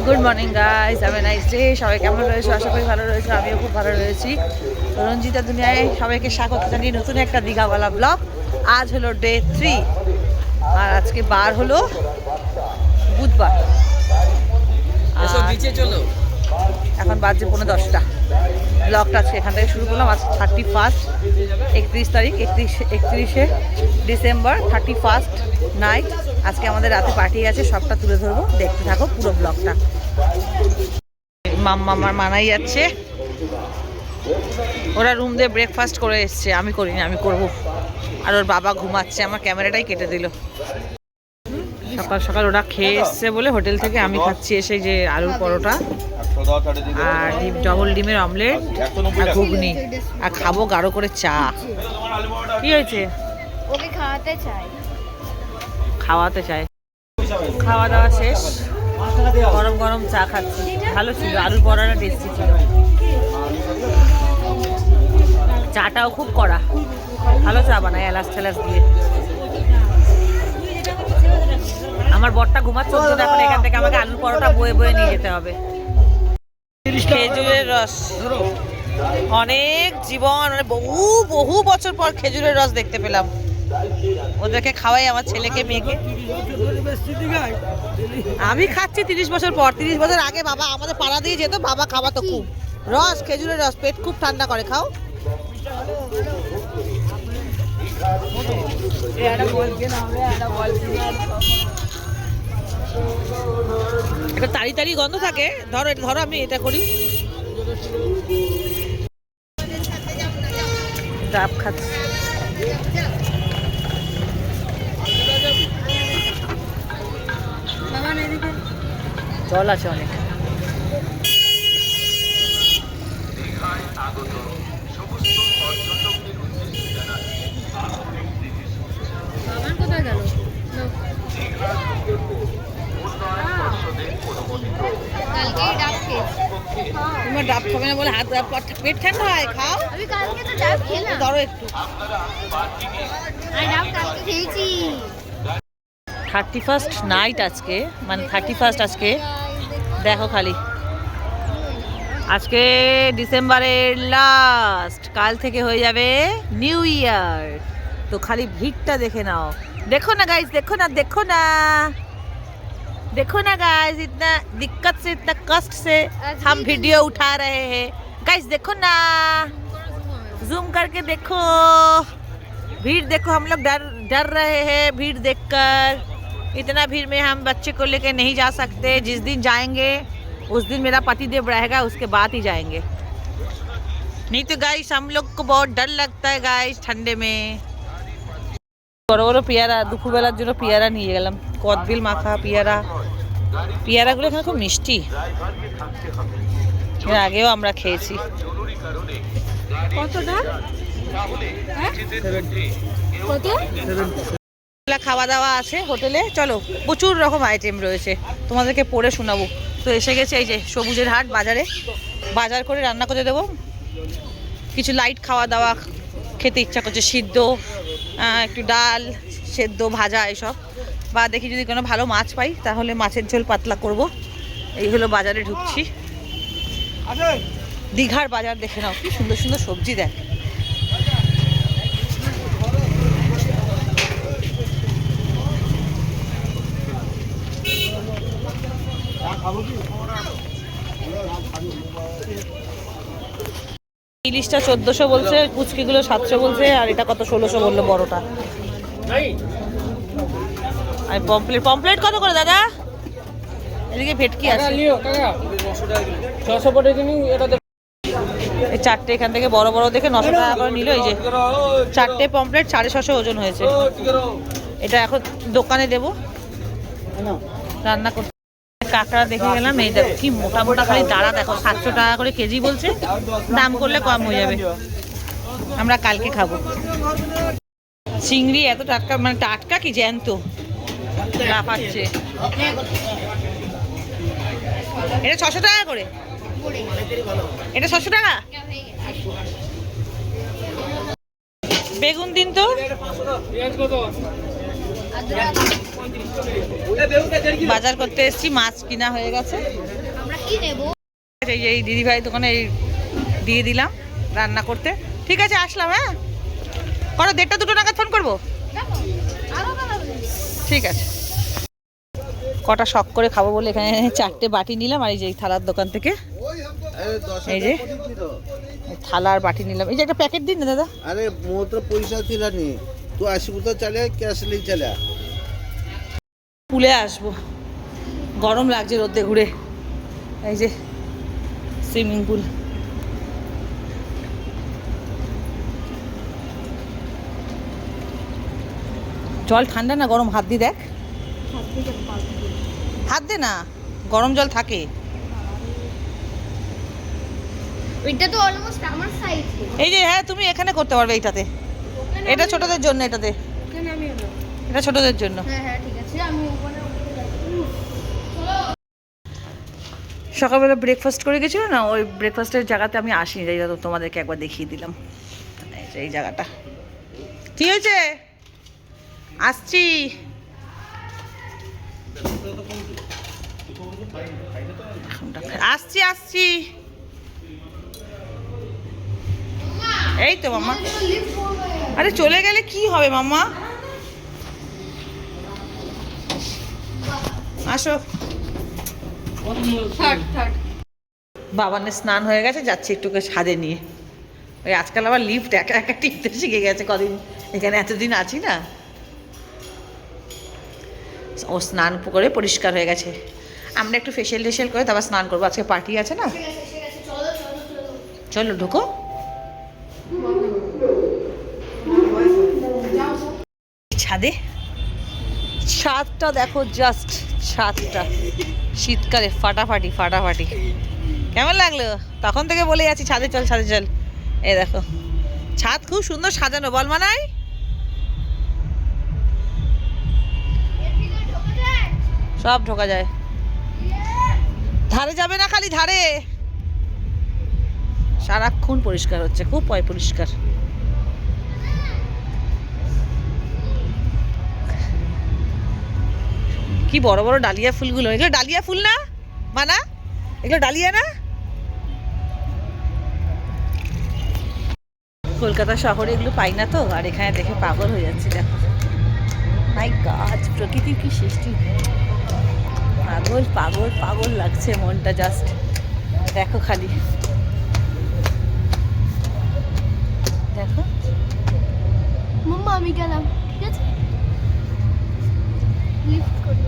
Good morning guys, have a nice day. সবাই কেমন রয়েছে? আশা করি ভালো রয়েছে। আমিও খুব ভালো রয়েছি। রঞ্জিতা দুনিয়ায় সবাইকে স্বাগত জানিয়ে নতুন একটা দীঘাওয়ালা ব্লগ। আজ হলো ডে 3 আর আজকে বার হলো বুধবার। এখন বাজছে 10:15। ব্লগটা আজকে এখান থেকে শুরু করলাম। আজ 31 তারিখ 31শে ডিসেম্বর, 31 নাইট। আজকে আমাদের রাতে পার্টি আছে, সবটা তুলে ধরবো, দেখতে থাকো পুরো ব্লগটা। মাম্মার মানাই যাচ্ছে, ওরা রুম দিয়ে ব্রেকফাস্ট করে এসছে, আমি করিনি, আমি করব। আর ওর বাবা ঘুমাচ্ছে, আমার ক্যামেরাটাই কেটে দিল। সকাল সকাল ওরা খেয়ে এসছে বলে হোটেল থেকে, আমি খাচ্ছি এসে যে আলুর পরোটা আর ডবল ডিমের অমলেট আর ঘুগনি, আর খাবো গাঢ় করে চা। কি হয়েছে? ওকে খাওয়াতে চাই। খাওয়া দাওয়া শেষ, গরম গরম চা খাচ্ছি। ভালো ছিল, আলুর পরোটা টেস্টি ছিল। চাটাও খুব কড়া, ভালো চা বানায় এলাচ টেলাচ দিয়ে। আমার বরটা ঘুমাচ্ছে, এখন এখান থেকে আমাকে আলুর পরোটা বয়ে বয়ে নিয়ে যেতে হবে। খেজুরের রস, অনেক জীবন, মানে বহু বহু বছর পর খেজুরের রস দেখতে পেলাম। ওদেরকে খাওয়াই আমার ছেলেকে মেয়েকে। আমি খাচ্ছি 30 বছর পর। 30 বছর আগে বাবা আমাদের পাড়া দিয়ে যেত, বাবা খাওয়াতো খুব রস, খেজুরের রস, পেট খুব ঠান্ডা করে। খাও। একটা তাড়ি তাড়ি গন্ধ থাকে। ধরো ধরো, আমি এটা করি। ডাব খাচ্ছি। জল আছে অনেক। তোমার ডাব খাবে না বলে হাত, পেট ঠান্ডা হয়, খাও। আমি কালকে তো ডাব খেলাম। ধরো একটু। আমি ডাব কালকে খেয়েছি। 31 নাইট আজকে, মানে 31 আজকে। দেখো খালি, আজকে ডিসেম্বরের লাস্ট, কাল থেকে হয়ে যাবে নিউ ইয়ার। তো খালি ভিড়টা দেখে নাও। দেখো না গাইস, দেখো না, দেখো না, देखो ना गाइस, इतना दिक्कत से, इतना कष्ट से हम वीडियो उठा रहे हैं। गाइस देखो ना, जूम करके देखो, भीड़ देखो। हम लोग डर रहे हैं भीड़ देखकर। इतना भीड़ में हम बच्चे को लेकर नहीं जा सकते। जिस दिन जाएंगे उस दिन मेरा पतिदेव रहेगा, उसके बाद ही जाएंगे। नहीं तो गाइस हम लोग को बहुत डर लगता है गाइस ठंडे में। বড় বড় পেয়ারা, দুপুরবেলার জন্য পেয়ারা নিয়ে গেলাম। কদবেল মাখা পেয়ারা, পেয়ারাগুলো এখানে খুব মিষ্টি। এর আগেও আমরা খেয়েছি। খাওয়া দাওয়া আছে হোটেলে, চলো, প্রচুর রকম আইটেম রয়েছে, তোমাদেরকে পড়ে শোনাবো। তো এসে গেছে এই যে সবুজের হাট বাজারে, বাজার করে রান্না করে দেবো। কিছু লাইট খাওয়া দাওয়া খেতে ইচ্ছা করছে, সিদ্ধ, একটু ডাল সেদ্ধ, ভাজা, এসব। বা দেখি যদি কোনো ভালো মাছ পাই তাহলে মাছের ঝোল পাতলা করব। এই হলো বাজারে ঢুকছি, দীঘার বাজার। দেখে নাও কি সুন্দর সুন্দর সবজি দেখ। ইলিশটা 1400 বলছে, পুচকিগুলো 700 বলছে, আর এটা কত 1600 বললো বড়টা। আর পমপ্লেট কত করে দাদা? এদিকে ভেটকি আছে, এই চারটে এখান থেকে বড় বড় দেখে 900 টাকা করে নিল। এই যে চারটে পমপ্লেট 650 ওজন হয়েছে। এটা এখন দোকানে দেবো রান্না করতে। কাঁকড়া দেখে গেলাম, এই দেখো কি মোটা মোটা, খালি দাঁড়া দেখো, 700 টাকা করে কেজি বলছে। দাম করলে কম হয়ে যাবে, আমরা কালকে খাবো। চিংড়ি এত টাটকা, মানে টাটকা কি জ্যান্ত, লাফাচ্ছে। এটা 600 টাকা করে, এটা 600 টাকা। বেগুন দিন তো, বাজার করতে এসেছি, মাছ কিনা হয়ে গেছে। আমরা কি নেব? এই দিদিভাই দোকানে এই দিয়ে দিলাম রান্না করতে। ঠিক আছে, আসলাম। হ্যাঁ, করো 1:30 2 নাগাদ ফোন করবো। ঠিক আছে। কটা শখ করে খাবো বলে এখানে 4টে বাটি নিলাম, আর এই যে থালার দোকান থেকে এই যে থালা আর বাটি নিলাম। এই যে একটা প্যাকেট দিন না দাদা। अरे मोर तो पैसा दिला नहीं तू 80 तो चले कैश ले चला পুলে আসবো, গরম লাগছে রোদে ঘুরে। এই যে সুইমিং পুল, জল ঠান্ডা না গরম? হাত দিয়ে দেখ, হাত দে না, গরম জল থাকে। এটা তো অলমোস্ট আমার সাইজ। এই যে হ্যাঁ, তুমি এখানে করতে পারবে এইটাতে। এটা ছোটদের জন্য, এটাতে এখানে আমি হলো। এটা ছোটদের জন্য। হ্যাঁ হ্যাঁ ঠিক আছে, আমি ওখানে সকালবেলা ব্রেকফাস্ট করে গেছিল না, ওই ব্রেকফাস্টের জায়গাতে আমি আসিনি, তাই তো তোমাদেরকে একবার দেখিয়ে দিলাম। এই যে এই জায়গাটা। কি হয়েছে? আসছি। আসছি আসছি। এই তো মাম্মা। আরে চলে গেলে কি হবে মাম্মা? আসো। থার্ড বাবানের স্নান হয়ে গেছে, যাচ্ছি একটু ছাদে নিয়ে। ওই আজকাল আবার লিফট একা একা টিপতে শিখে গেছে, কদিন এখানে এতদিন আছি না। ও স্নান করে পরিষ্কার হয়ে গেছে। আমরা একটু ফেশিয়াল টেশিয়াল করে তারপর স্নান করবো, আজকে পার্টি আছে না। চলো ঢুকো। ছাদে ছাদটা দেখো, জাস্ট ছাদটা শীতকালে ফাটাফাটি ফাটাফাটি। কেমন লাগলো? তখন থেকে বলে যাচ্ছি ছাদে চল ছাদে চল। এই দেখো ছাদ খুব সুন্দর সাজানো, বল মানাই। সব ঢোকা যায়, ধারে যাবে না, খালি ধারে। সারাক্ষণ পরিষ্কার হচ্ছে, খুব পরিষ্কার। কি বড় বড় ডালিয়া ফুলগুলো, এগুলো ডালিয়া ফুল না মানা? এগুলো ডালিয়া না? কলকাতা শহরে এগুলো পাই না তো, আর এখানে দেখে পাগল হয়ে যাচ্ছে। দেখো মাই গড, প্রকৃতির কি সৃষ্টি! পাগল পাগল পাগল লাগছে মনটা, জাস্ট দেখো খালি। দেখো মাম্মা আমি গেলাম, ঠিক আছে? লিফট করি।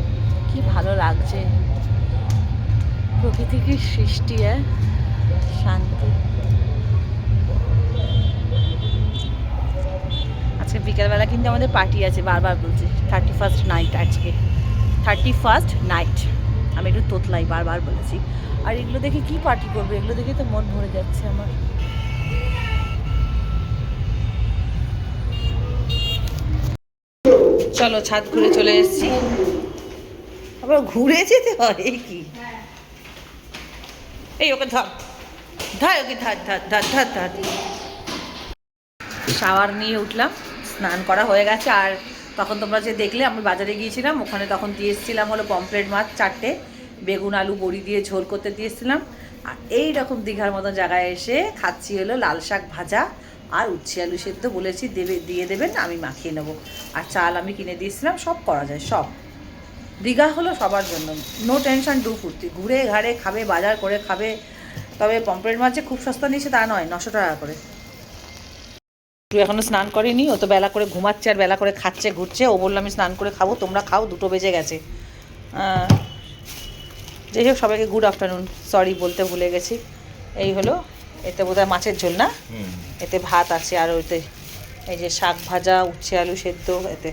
কি ভালো লাগছে, প্রকৃতি কি সৃষ্টি, শান্তি। আজকে বিকালবেলা কিন্তু আমাদের পার্টি আছে, বারবার বলছি 31st নাইট। আজকে 31st নাইট, আমি একটু তোতলাই বারবার বলেছি। আর এগুলো দেখে কি পার্টি করবে, এগুলো দেখে তো মন ভরে যাচ্ছে আমার। চলো ছাদ ঘুরে চলে এসেছি, আবার ঘুরে যেতে হয় কি? এই ওকে ধর ধর, ওকে ধর ধর ধর ধর ধর। শাওয়ার নিয়ে উঠলাম, স্নান করা হয়ে গেছে। আর তখন তোমরা যে দেখলে আমি বাজারে গিয়েছিলাম, ওখানে তখন দিয়ে এসেছিলাম হলো পমফ্রেট মাছ 4টে, বেগুন আলু বড়ি দিয়ে ঝোল করতে দিয়েছিলাম। আর এই রকম দীঘার মতো জায়গায় এসে খাচ্ছি হলো লাল শাক ভাজা আর উচ্ছে আলু সেদ্ধ। বলেছি দিয়ে দেবেন, আমি মাখিয়ে নেবো। আর চাল আমি কিনে দিয়েছিলাম, সব করা যায় সব। দীঘা হলো সবার জন্য, নো টেনশন, ডু ফুর্তি, ঘুরে ঘাড়ে খাবে, বাজার করে খাবে। তবে পমফ্রেট মাছ যে খুব সস্তা নিয়েছে তা নয়, 900 টাকা করে। তুই এখনো স্নান করেনি, ও তো বেলা করে ঘুমাচ্ছে আর বেলা করে খাচ্ছে ঘুরছে। ও বললো আমি স্নান করে খাবো, তোমরা খাও, 2টো বেজে গেছে। যাই হোক, সবাইকে গুড আফটারনুন। সরি বলতে ভুলে গেছি। এই হলো, এতে বোধহয় মাছের ঝোল না, এতে ভাত আছে, আর ওইতে এই যে শাক ভাজা, উচ্ছে আলু সেদ্ধ, এতে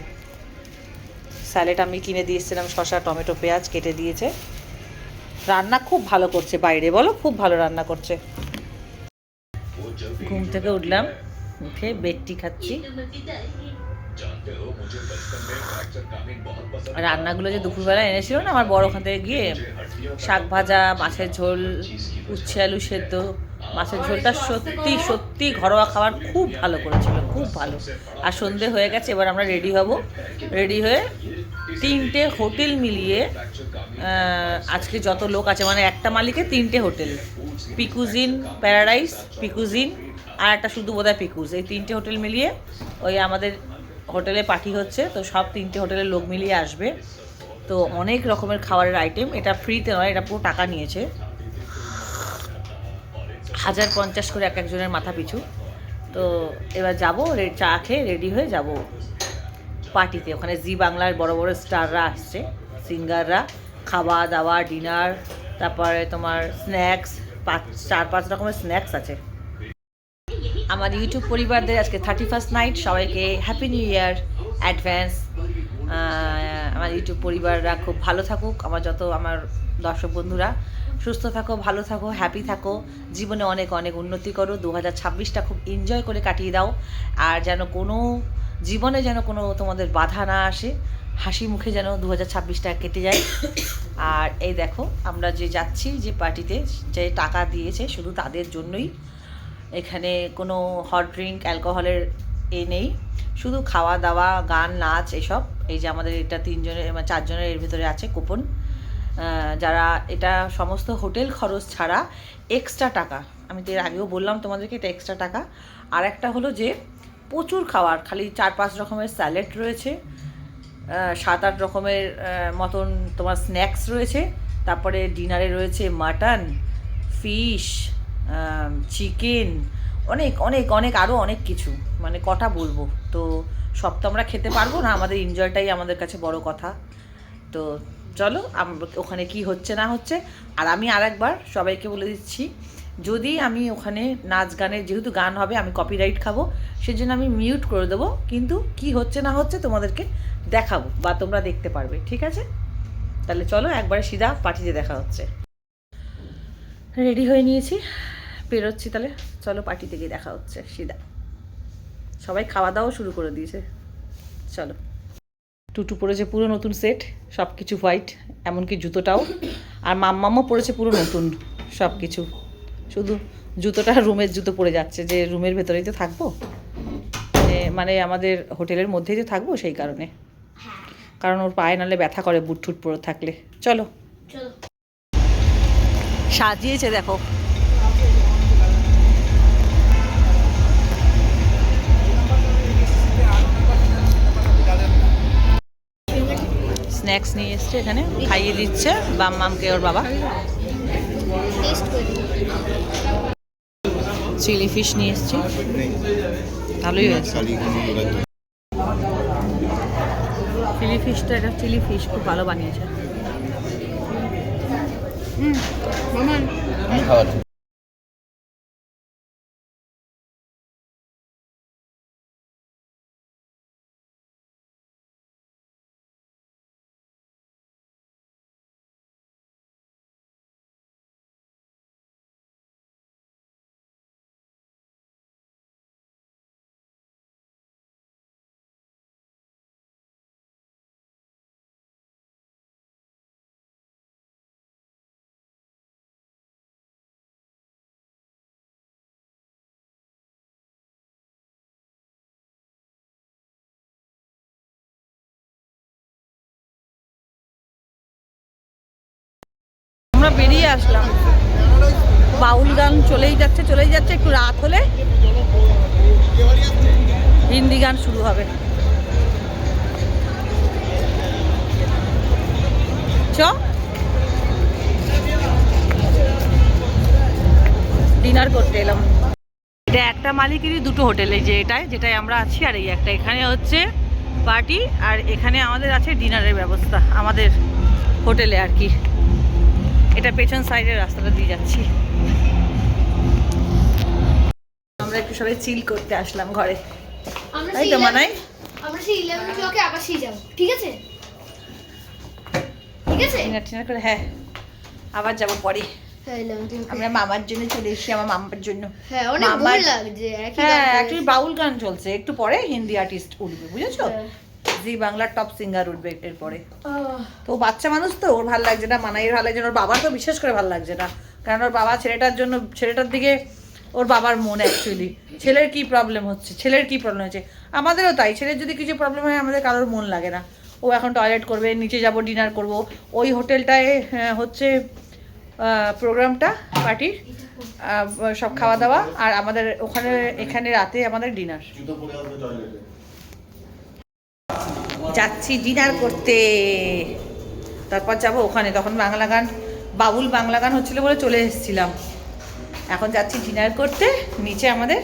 স্যালাড আমি কিনে দিয়েছিলাম, শসা টমেটো পেঁয়াজ কেটে দিয়েছে। রান্না খুব ভালো করছে বাইরে, বলো খুব ভালো রান্না করছে। ঘুম থেকে উঠলাম, উঠে বেডটি খাচ্ছি। রান্নাগুলো যে দুপুরবেলা এনেছিল না আমার বড়, ওখান থেকে গিয়ে শাক ভাজা, মাছের ঝোল, উচ্ছে আলু সেদ্ধ, মাছের ঝোলটা সত্যি সত্যি ঘরোয়া খাবার খুব ভালো করেছিল, খুব ভালো। আর সন্ধে হয়ে গেছে, এবার আমরা রেডি হব। রেডি হয়ে 3টে হোটেল মিলিয়ে আজকে যত লোক আছে, মানে একটা মালিকের 3টে হোটেল, পিকুজিন, প্যারাডাইস, পিকুজিন আর একটা শুধু বোধহয় পিকুজ, এই 3টে হোটেল মিলিয়ে ওই আমাদের হোটেলে পার্টি হচ্ছে। তো সব 3টে হোটেলের লোক মিলিয়ে আসবে। তো অনেক রকমের খাবারের আইটেম, এটা ফ্রিতে নয়, এটা পুরো টাকা নিয়েছে, 1050 করে এক একজনের মাথা পিছু। তো এবার যাবো, চা খেয়ে রেডি হয়ে যাব পার্টিতে। ওখানে জি বাংলার বড় বড় স্টাররা আসছে, সিঙ্গাররা, খাওয়া দাওয়া, ডিনার, তারপরে তোমার স্ন্যাক্স, 4-5 রকমের স্ন্যাক্স আছে। আমার ইউটিউব পরিবারদের আজকে 31st নাইট, সবাইকে হ্যাপি নিউ ইয়ার অ্যাডভান্স। আমার ইউটিউব পরিবাররা খুব ভালো থাকুক, আমার দর্শক বন্ধুরা সুস্থ থাকো, ভালো থাকো, হ্যাপি থাকো, জীবনে অনেক অনেক উন্নতি করো। 2026টা খুব এনজয় করে কাটিয়ে দাও। আর যেন জীবনে যেন কোনো তোমাদের বাধা না আসে, হাসি মুখে যেন 2026টা কেটে যায়। আর এই দেখো আমরা যে যাচ্ছি, যে পার্টিতে, যে টাকা দিয়েছে শুধু তাদের জন্যই। এখানে কোনো হট ড্রিঙ্ক, অ্যালকোহলের নেই, শুধু খাওয়া দাওয়া, গান, নাচ, এসব। এই যে আমাদের এটা 4জনের এর ভিতরে আছে কুপন। যারা এটা সমস্ত হোটেল খরচ ছাড়া এক্সট্রা টাকা, আমি তো এর আগেও বললাম তোমাদেরকে, এটা এক্সট্রা টাকা। আর একটা হলো যে প্রচুর খাবার, খালি 4-5 রকমের স্যালাড রয়েছে, 7-8 রকমের মতন তোমার স্ন্যাক্স রয়েছে। তারপরে ডিনারে রয়েছে মাটন, ফিশ, চিকেন, অনেক অনেক অনেক আরও অনেক কিছু, মানে কটা বলবো। তো সব তো আমরা খেতে পারবো না, আমাদের এনজয়টাই আমাদের কাছে বড় কথা। তো চলো ওখানে কি হচ্ছে না হচ্ছে। আর আমি আরেকবার সবাইকে বলে দিচ্ছি, যদি আমি ওখানে নাচ গানের, যেহেতু গান হবে, আমি কপিরাইট খাবো, সেজন্য আমি মিউট করে দেবো, কিন্তু কি হচ্ছে না হচ্ছে তোমাদেরকে দেখাবো বা তোমরা দেখতে পারবে, ঠিক আছে? তাহলে চলো একবারে সিধা পার্টিতে দেখা হচ্ছে। রেডি হয়ে নিয়েছি, বেরোচ্ছি, তাহলে চলো পার্টিতে গিয়ে দেখা হচ্ছে সিধা। সবাই খাওয়া দাওয়া শুরু করে দিয়েছে, চলো। টুটু পরেছে পুরো নতুন সেট, সব কিছু হোয়াইট, এমনকি জুতোটাও। আর মাম্মামও পরেছে পুরো নতুন সব কিছু, শুধু জুতোটা রুমের জুতো পরে যাচ্ছে, যে রুমের ভেতরেই তো থাকবো, মানে আমাদের হোটেলের মধ্যেই তো থাকবো, সেই কারণে। কারণ ওর পায়ে নালে ব্যথা করে বুট ঠুট পরে থাকলে। চলো সাজিয়েছে দেখো, স্ন্যাক্স নিয়ে এসছে, এখানে খাইয়ে দিচ্ছে মামকে ওর বাবা। চিলি ফিশ নিয়ে এসছি, ভালোই হয়েছে। চিলি ফিশটা, এটা চিলি ফিশ খুব ভালো বানিয়েছে। আমরা বেরিয়ে আসলাম, বাউল গান চলেই যাচ্ছে। একটু রাত হলে হিন্দি গান শুরু হবে। ডিনার করতে এলাম। এটা একটা মালিকেরই 2টো হোটেল, এই যে যেটাই আমরা আছি, আর এই একটা, এখানে হচ্ছে পার্টি, আর এখানে আমাদের আছে ডিনারের ব্যবস্থা আমাদের হোটেলে আর কি। এটা পেছন সাইডের রাস্তাটা দিয়ে যাচ্ছি। আমরা একটু সবাই চিল করতে আসলাম ঘরে, তাই তো মানাই? আমরা সেই 11 ক্লকে আবার সেই যাব, ঠিক আছে? ডিনার করে, হ্যাঁ আবার যাবো পরে। আমরা মামার জন্য চলে এসেছি, আমার মামার জন্য। হ্যাঁ, অনেক বোর লাগছে। হ্যাঁ, একটু বাউল গান চলছে, একটু পরে হিন্দি আর্টিস্ট উঠবে, বুঝেছো? জি বাংলার টপ সিঙ্গার উঠবে এরপরে। তো বাচ্চা মানুষ তো, ওর ভালো লাগছে না, মানাইয়ের ভালো লাগছে না, ওর বাবার তো বিশেষ করে ভালো লাগছে না, কারণ ওর বাবা ছেলেটার দিকে ওর বাবার মন অ্যাকচুয়ালি ছেলের কি প্রবলেম হচ্ছে, ছেলের কি প্রবলেম হচ্ছে, আমাদেরও তাই। ছেলের যদি কিছু প্রবলেম হয় আমাদের কারোর মন লাগে না। ও এখন টয়লেট করবে, নিচে যাব, ডিনার করব। ওই হোটেলটায় হচ্ছে প্রোগ্রামটা পার্টির, সব খাওয়া দাওয়া, আর আমাদের ওখানে এখানে রাতে আমাদের ডিনার। যাচ্ছি ডিনার করতে, তারপর যাব ওখানে। তখন বাংলা গান, বাবুল বাংলা গান হচ্ছিলো বলে চলে এসেছিলাম। এখন যাচ্ছি ডিনার করতে, নিচে আমাদের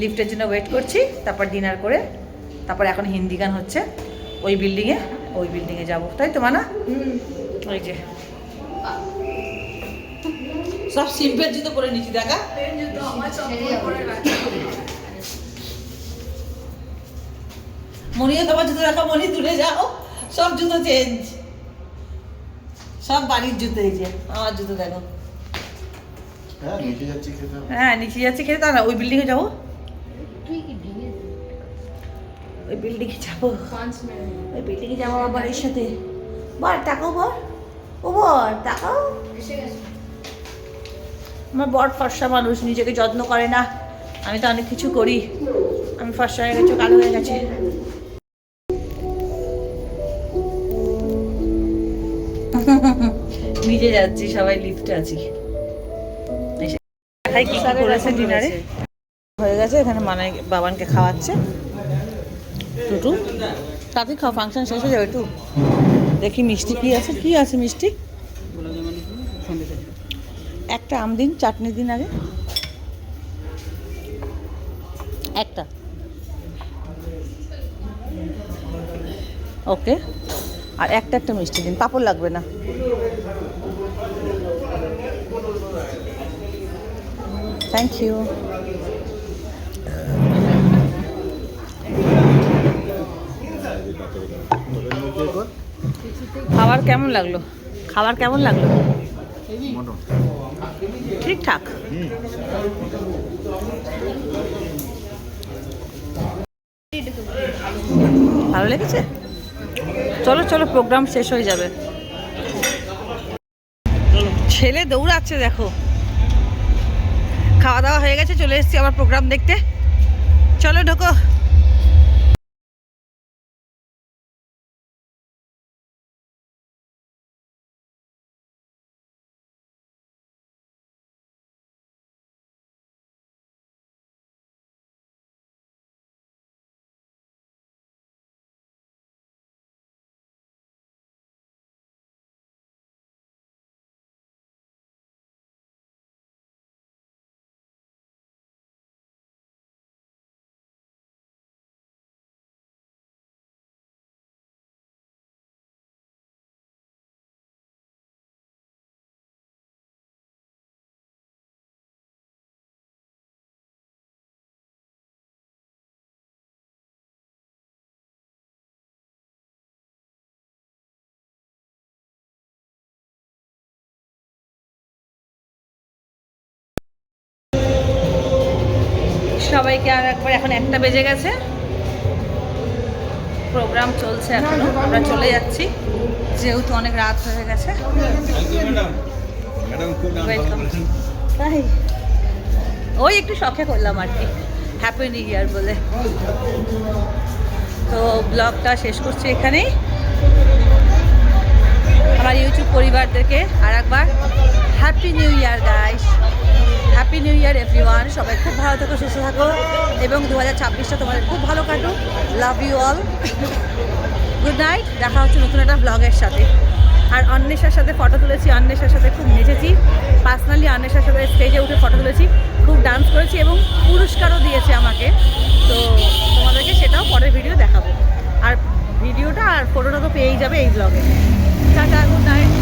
লিফটের জন্য ওয়েট করছি, তারপর ডিনার করে তারপর এখন হিন্দি গান হচ্ছে ওই বিল্ডিংয়ে যাবো, তাই তো মানা? ওই যে সব সিম্পল জুতো পরে নিচে দেখা। মনিও তোমার জুতো রাখা, মনি দূরে যাও, সব জুতো চেঞ্জ, সব বাড়ির জুতো। এই যে আমার জুতো দেখো। হ্যাঁ নিচে যাচ্ছি খেতে, তা না ওই বিল্ডিংয়ে যাবো, ওই বিল্ডিংয়ে যাবো, ওই বিল্ডিংয়ে যাবো আমার বাড়ির সাথে। বল টাকাও বল, ও বল টাকাও। আমার বর ফর্সা মানুষ, নিজেকে যত্ন করে না, আমি তো অনেক কিছু করি। আমি ফর্সা হয়ে গেছি, কালো হয়ে গেছে। নিজে যাচ্ছি, সবাই লিফটে আছি। কি করেছে ডিনারে হয়ে গেছে, এখানে মানে বাবানকে খাওয়াচ্ছে টুটু। তাড়াতাড়ি খাও, ফাংশন শেষ হয়ে যাবে। একটু দেখি মিষ্টি কি আছে, কি আছে মিষ্টি। একটা আম দিন, চাটনি দিন আগে একটা, ওকে। আর একটা মিষ্টি দিন, পাঁপড় লাগবে না। Thank you. খাবার কেমন লাগলো? খাবার কেমন লাগলো? ঠিকঠাক। ভালো লেগেছে? চলো চলো, প্রোগ্রাম শেষ হয়ে যাবে। ছেলে দৌড়াচ্ছে দেখো। খাওয়া দাওয়া হয়ে গেছে, চলে এসেছি আবার প্রোগ্রাম দেখতে। চলো ঢোকো। সবাইকে আর একবার, এখন 1টা বেজে গেছে, প্রোগ্রাম চলছে এখনো, আমরা চলে যাচ্ছি যেহেতু অনেক রাত হয়ে গেছে। তাই ওই একটু শখে করলাম আর কি, হ্যাপি নিউ ইয়ার বলে। তো ব্লগটা শেষ করছি এখানেই। আমার ইউটিউব পরিবারদেরকে আর একবার happy new year guys, happy new year everyone. সবাই খুব ভালো থাকো, সুস্থ থাকো, এবং 2026টা তোমাদের খুব ভালো কাটুক। Love you all, good night. দেখা হচ্ছে নতুন একটা ব্লগের সাথে। আর অন্বেষার সাথে ফটো তুলেছি, অন্বেষার সাথে খুব নেচেছি, পার্সোনালি অন্বেষার সাথে স্টেজে উঠে ফটো তুলেছি, খুব ডান্স করেছি এবং পুরস্কারও দিয়েছে আমাকে। তো তোমাদেরকে সেটাও পরের ভিডিও দেখাবো, আর ভিডিওটা আর ফটোটা তো পেয়েই যাবে এই ব্লগে। Tata, good night.